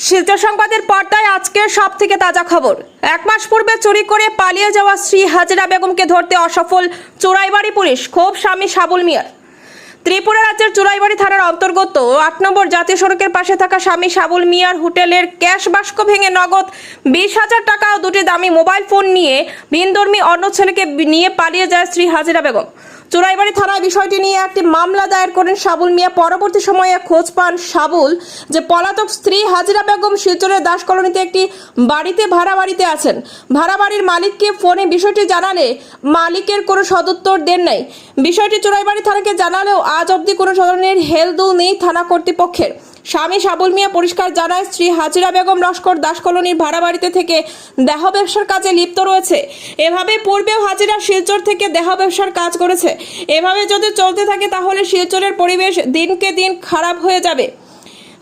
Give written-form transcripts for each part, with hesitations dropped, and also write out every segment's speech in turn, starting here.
শিলচর সংবাদের পর্দায় আজকের সবথেকে তাজা খবর। এক মাস পূর্বে চুরি করে পালিয়ে যাওয়া স্ত্রী হাজেরা বেগমকে ধরতে অসফল চোরাইবাড়ি পুলিশ। ক্ষোভ স্বামী সাবুল মিয়ার। ত্রিপুরা রাজ্যের চোরাইবাড়ি থানার অন্তর্গত ৮ নম্বর জাতীয় সড়কের পাশে থাকা স্বামী সাবুল মিয়ার হোটেলের ক্যাশ বাস্ক ভেঙে নগদ ২০,০০০ টাকা ও দুটি দামি মোবাইল ফোন নিয়ে ভিনধর্মী অন্য ছেলেকে নিয়ে পালিয়ে যায় স্ত্রী হাজেরা বেগম। চোরাইবাড়ি থানায় বিষয়টি নিয়ে একটি মামলা দায়ের করেন সাবুল মিয়া। পরবর্তী সময়ে খোঁজ পান সাবুল যে পলাতক স্ত্রী হাজেরা বেগম শিলচরের দাস কলোনিতে একটি ভাড়া বাড়িতে আছেন। ভাড়া বাড়ির মালিককে ফোনে বিষয়টি জানালে মালিকের কোনো সদুত্তর দেন নাই। বিষয়টি চোরাইবাড়ি থানাকে জানালেও আজ অবধি কোনো ধরনের হেলদোল নেই থানা কর্তৃপক্ষের। স্বামী সাবুল মিয়া পরিষ্কার জানায়, স্ত্রী হাজেরা বেগম লস্কর দাস কলোনির ভাড়া বাড়িতে থেকে দেহ ব্যবসার কাজে লিপ্ত রয়েছে। এভাবে পূর্বেও হাজেরা শিলচর থেকে দেহ ব্যবসার কাজ করেছে। এভাবে যদি চলতে থাকে তাহলে শিলচরের পরিবেশ দিনকে দিন খারাপ হয়ে যাবে।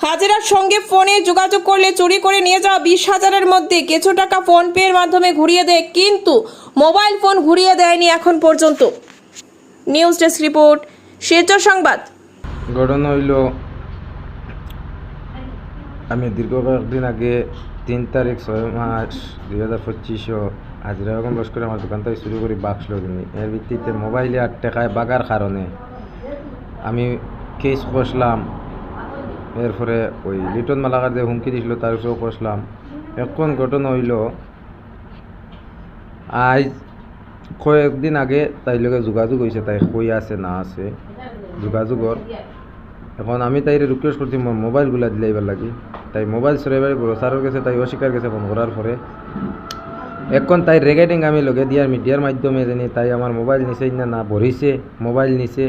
হাজেরার সঙ্গে ফোনে যোগাযোগ করলে চুরি করে নিয়ে যাওয়া ২০,০০০-এর মধ্যে কিছু টাকা ফোন পের মাধ্যমে ঘুরিয়ে দেয়, কিন্তু মোবাইল ফোন ঘুরিয়ে দেয়নি এখন পর্যন্ত। নিউজ ডেস্ক রিপোর্ট, শিলচর সংবাদ। ঘটনা হইল, আমি দীর্ঘ কয়েকদিন আগে ৩ তারিখ ৬ মাস ২০২৫ হাজেরা বেগম লস্কর আমার দোকান থেকে শুরু করি বাক্স কিনি। এর ভিত্তিতে মোবাইলে আর টেকায় বাগার কারণে আমি কেস কষলাম। এরপরে ওই লিটন মালাকার যে হুমকি দিছিল তার উপরেও কষলাম। এখন ঘটনা হইল, আজ কয়েকদিন আগে তাই লগে যোগাযোগ হয়েছে, তাই কই আছে না আছে যোগাযোগর। এখন আমি তাইরে রিকোয়েস্ট করছি মোর মোবাইলগুলা দিলাইবার লাগি। তাই মোবাইল চুরাইবারে বড় স্যারের কাছে তাই অস্বীকার গেছে ফোন করার পরে। এখন তাই রেকর্ডিং আমি লগে দিয়ার মিডিয়ার মাধ্যমে জানি তাই আমার মোবাইল নিছে না ভরিছে, মোবাইল নিছে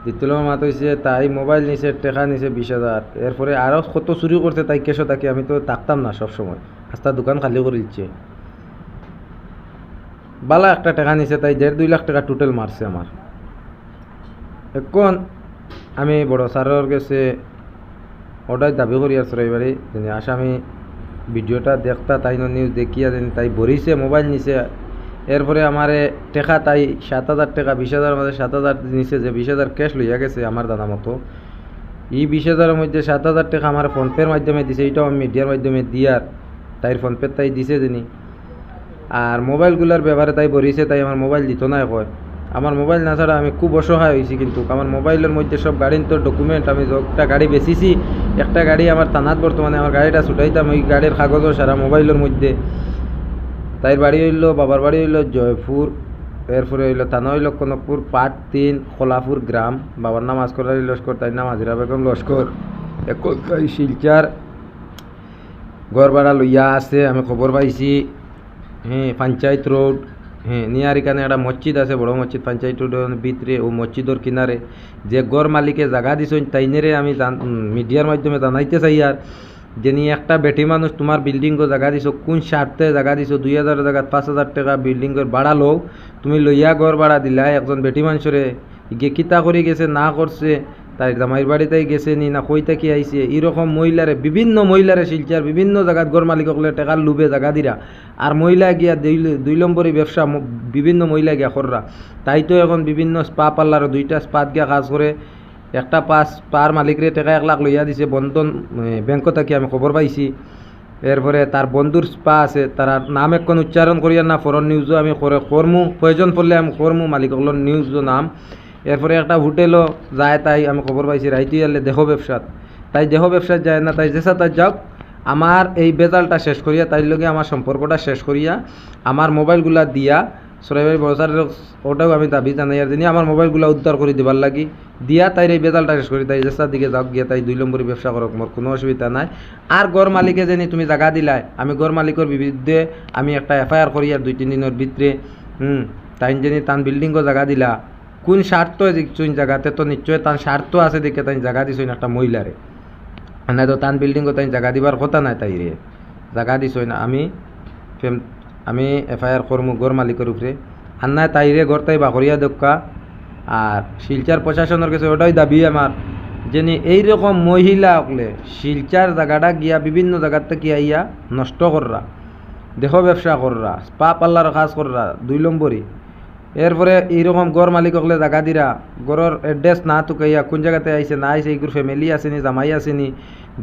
দ্বিতীয় মাত হয়েছে, তাই মোবাইল নিছে, টাকা নিছে ২০,০০০। এরপরে আরও কত চুরি করছে তাই কেসও তাকে আমি তো থাকতাম না সবসময়, আস্তা দোকান খালি করে দিচ্ছে। বালা একটা টাকা নিছে, তাই ১.৫-২ লাখ টাকা টোটাল মারছে আমার। এখন আমি বড় স্যারের কাছে ওটাই দাবি করি আর চোরাইবাড়ি যিনি আসামি ভিডিওটা দেখতা তাই নিউজ দেখিয়া যেন তাই ভরিছে, মোবাইল নিছে। এরপরে আমারে টেকা তাই ৭,০০০ টাকা ২০,০০০ মধ্যে ৭,০০০ নিছে, যে ২০,০০০ ক্যাশ লইয়া গেছে আমার দাদা মতো। এই ২০,০০০-এর মধ্যে ৭,০০০ টাকা আমার ফোনপের মাধ্যমে দিছে, এইটাও আমি মিডিয়ার মাধ্যমে দিয়ার তাই ফোনপে তাই দিছে যিনি। আর মোবাইলগুলোর ব্যাপারে তাই ভরিছে, তাই আমার মোবাইল দিত না। কয় আমার মোবাইল না ছাড়া আমি খুব অসহায় হয়েছি, কিন্তু আমার মোবাইলের মধ্যে সব গাড়ির তো ডকুমেন্ট, আমি একটা গাড়ি বেচিছি, একটা গাড়ি আমার থানাত বর্তমানে আমার গাড়িটা ছুটাইতাম, ওই গাড়ির কাগজও সারা মোবাইলের মধ্যে। তাইর বাড়ি হইল, বাবার বাড়ি হইল জয়পুর, এরপরে হইল থানা হইল কনকপুর, পার্ট ৩, খোলাপুর গ্রাম। বাবার নাম আসকর আলী লস্কর, তাই নাম হাজেরা বেগম লস্কর। এখন শিলচার ঘর ভাড়া লইয়া আছে, আমি খবর পাইছি। পঞ্চায়েত রোড, নিয়ার এখানে একটা মসজিদ আছে, বড় মসজিদ, পঞ্চায়েত রোডের ভিতরে। ও মসজিদের কিনারে যে গড় মালিকে জায়গা দিছেন তাইনেরে আমি মিডিয়ার মাধ্যমে জানাইতে চাই আর যে নিয়ে একটা বেটি মানুষ তোমার বিল্ডিংও জায়গা দিছো, কোন স্বার্থে জায়গা দিছো? ২,০০০ জায়গা ৫,০০০ টাকা বিল্ডিংয়ের ভাড়া লও, তুমি লইয়া ঘর ভাড়া দিলা একজন বেটি মানুষরে। কিতা করে গেছে না করছে, তাই জামাইর বাড়িতেই গেছে নি না কই থাকি আইছে, এরকম মহিলারে বিভিন্ন মহিলারে শিলচার বিভিন্ন জায়গাত ঘর মালিকসকলে টাকার লুবে জায়গা দিরা। আর মহিলা গিয়া ২ নম্বরই ব্যবসা বিভিন্ন মহিলা গিয়া কররা। তাই তো এখন বিভিন্ন স্পা পার্লার ২টা স্পাত গিয়া কাজ করে। একটা স্পার মালিকরে টাকা ১ লাখ লইয়া দিছে বন্ধন ব্যাংক থেকে, আমি খবর পাইছি। এরপরে তার বন্ধুর স্পা আছে, তারা নাম এখন উচ্চারণ করিয়া না, ফরন নিউজও আমি করমু, প্রয়োজন পড়লে আমি করমু মালিকগুলোর নিউজও নাম। এরপরে একটা হোটেলও যায়, তাই আমি খবর পাইছি রাইতে এলে দেহ ব্যবসাত, তাই দেহ ব্যবসাত যায় না, তাই যেসা তাই যাক। আমার এই বেজালটা শেষ করিয়া, তাই লগে আমার সম্পর্কটা শেষ করিয়া আমার মোবাইলগুলা দিয়া চোরাইবাড়ি বড়সারের ওটাও আমি দাবি জানাই আর যিনি আমার মোবাইলগুলো উদ্ধার করে দেবার লাগি দিয়া তাইর এই বেজালটা শেষ করি, তাই যেসার দিকে যাক গিয়া তাই ২ নম্বরই ব্যবসা করক, মোর কোনো অসুবিধা নাই। আর গড় মালিকে জানি তুমি জায়গা দিলাই, আমি গড় মালিকের বিরুদ্ধে আমি একটা FIR করি আর ২-৩ দিনের ভিতরে। তাই জানি তান বিল্ডিংও জায়গা দিলা, কোন স্বার্থ দিচ্ছুন জায়গাতে? তো নিশ্চয় তার স্বার্থ আছে দেখে তাই জায়গা দিছুন একটা মহিলারে, নাই তো তান বিল্ডিংও তাই জায়গা দিবার কথা নাই, তাই রে জায়গা দিছই না। আমি FIR করমু গড় মালিকের উপরে, আর নাই তাইরে গড় তাই বাকরিয়া দক্কা। আর শিলচার প্রশাসনের কাছে ওটাই দাবি আমার, যেনি এইরকম মহিলা হকলে শিলচার জায়গাটা গিয়া বিভিন্ন জায়গার থেকে আইয়া নষ্ট কররা, দেহ ব্যবসা কররা, স্পা পার্লার কাজ কররা ২ নম্বরই। এরপরে এইরকম গড় মালিক হকলে জায়গা দিরা, গড়ের এড্রেস না তুকাইয়া কোন জায়গাতে আইছে না আইছে, এইগুলো ফ্যামিলি আসেনি, জামাই আসেনি,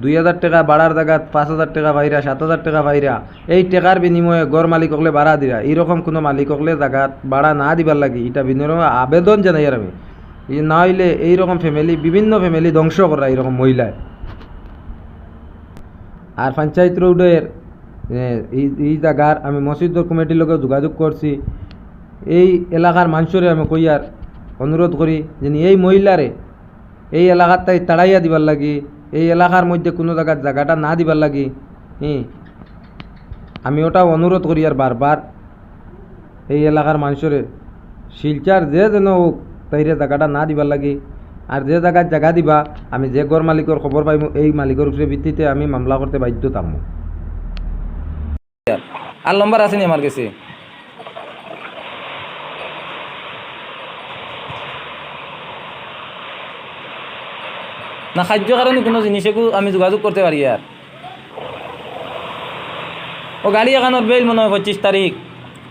2,000 টাকা বাড়ার জায়গাত 5,000 টাকা পাইরা 7,000 টাকা পাইরা এই টাকার বিনিময়ে গড় মালিক হকলে বাড়া দিরা এইরকম কোনো মালিক হকলে জায়গাত বাড়া না দিবার লাগি এটা বিনিময়ে আবেদন জানাই আর আমি না হইলে এইরকম ফ্যামিলি বিভিন্ন ফ্যামিলি ধ্বংস করা এইরকম মহিলায়। আর পঞ্চায়েত রোডের এই জায়গার আমি মসজিদ কমিটির লগে যোগাযোগ করছি, এই এলাকার মানুষরে আমি কইয়ার অনুরোধ করি যে এই মহিলারে এই এলাকার তাই তাড়াইয়া দিবার লাগি, এই এলাকার মধ্যে কোনো জায়গাটা না দিবার লাগি। আমি ওটাও অনুরোধ করি আর বারবার এই এলাকার মানুষরে শিলচার যে যেন হোক তাইরে জায়গাটা না দিবার লাগি। আর যে জায়গায় জায়গা দিবা আমি যে ঘর মালিকের খবর পাইব এই মালিকের উপরে ভিত্তিতে আমি মামলা করতে বাধ্য থাকবো। আর নম্বর আসেনি আমার কাছে, না খাদ্য কারণে কোনো জিনিসেও আমি যোগাযোগ করতে পারি। আর ও গাড়ি এখানোর বেল মনে হয় 25 তারিখ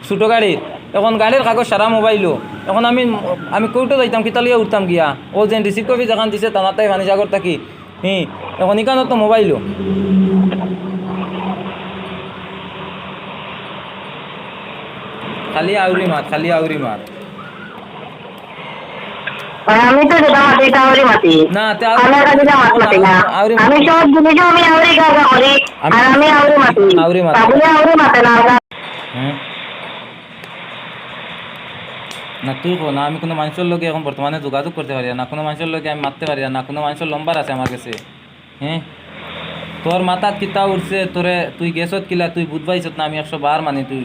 ছোটো গাড়ির, এখন গাড়ির কাগজ সারা মোবাইলও এখন আমি কৌটো যাইতাম কিতালিয়া উঠতাম গিয়া ও যে রিসিভ কপি যেখান দিছে টানাতাই ভানিসাগর থাকি এখন এখানোর তো মোবাইলও খালি আউরি মাত আমি তো যেটা মাটি এটা আউরি মাটি না আমার কাছে যা মাটি না আমি সব জিনিস আমি আউরি কাজ করি আর আমি আউরি মাটি তাহলে আউরি মাটি না না তুই কো না আমি কোনো মানুষের লোকে এখন বর্তমানে যোগাযোগ করতে পারি না, কোনো মানুষের লোকে আমি মারতে পারি না, কোনো মানুষের নম্বর আছে আমার কাছে। তোর মাথাত কিতা উঠছে তোরে তুই গেছত কিলা তুই বুঝবাইছত না আমি 100 বার মানি তুই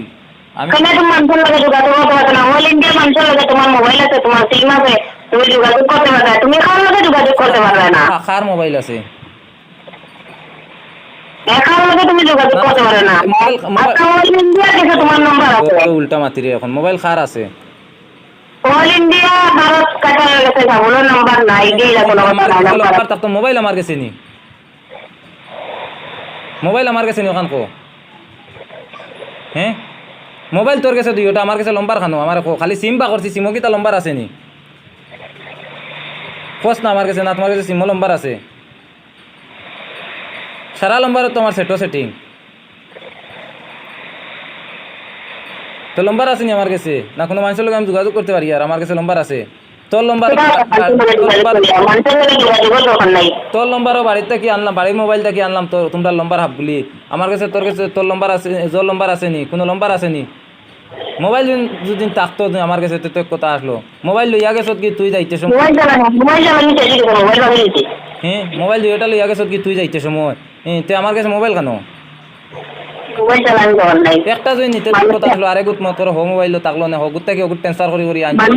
আমি কেন তুমি মানুষের লগে যোগাযোগ করতে পারো না? অল ইন্ডিয়া মানুষের লগে তোমার মোবাইল আছে, তোমার সিম আছে, তুমি যোগাযোগ করতে পারবে, তুমি কার লগে যোগাযোগ করতে পারবে না? কার মোবাইল আছে? একার লগে তুমি যোগাযোগ করতে পারবে না। অল ইন্ডিয়া থেকে তোমার নাম্বার আছে। উল্টা মাতিরে এখন মোবাইল কার আছে? অল ইন্ডিয়া ভারত কাটার গেছে যাবলো নাম্বার নাই গেইলা কোনো কথা নাই নাম্বার। তো মোবাইল আমার কাছে নি, মোবাইল আমার কাছে নি ওখান কো মোবাইল তোর কাছে দুই ওটা আমার কাছে লম্বার খানো আমার খালি সিম বা করছি সিমও কি তা লম্বার আছে নি খোঁজ না আমার কাছে না তোমার কাছে সিমও লম্বার আছে সারা লম্বার তোমার সেটিং তো লম্বার আছে নি আমার কাছে না কোনো মানুষের লোক আমি যোগাযোগ করতে পারি আর আমার কাছে লম্বার আছে তোর নম্বরও বাড়িতে কি আনলাম বাড়ির মোবাইল থেকে আনলাম তোর তোমরা নম্বর হাফ বলি আমার কাছে তোর কাছে তোর নম্বর আছে জোর নম্বর আসেনি কোনো নম্বর আসেনি মোবাইল যদি থাকতো আমার কাছে তো কথা আসলো মোবাইল লইয়া গেছত কি তুই যাইতে সময় মোবাইল দুইটা লইয়া গেছত কি তুই যাইতে সময় তুই আমার কাছে মোবাইল কেন একটা যদি নিতে কথা আসলো আরে গুত তোর হো মোবাইল থাকলো না হগুত থেকে ওগুত ট্রান্সফার করি আনছি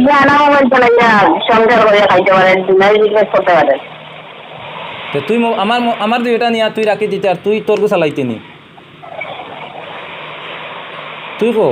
তো তুই আমার দুইটা নিয়া তুই রাখি দিতে আর তুই তোর গু চালাইতে নি তুই কো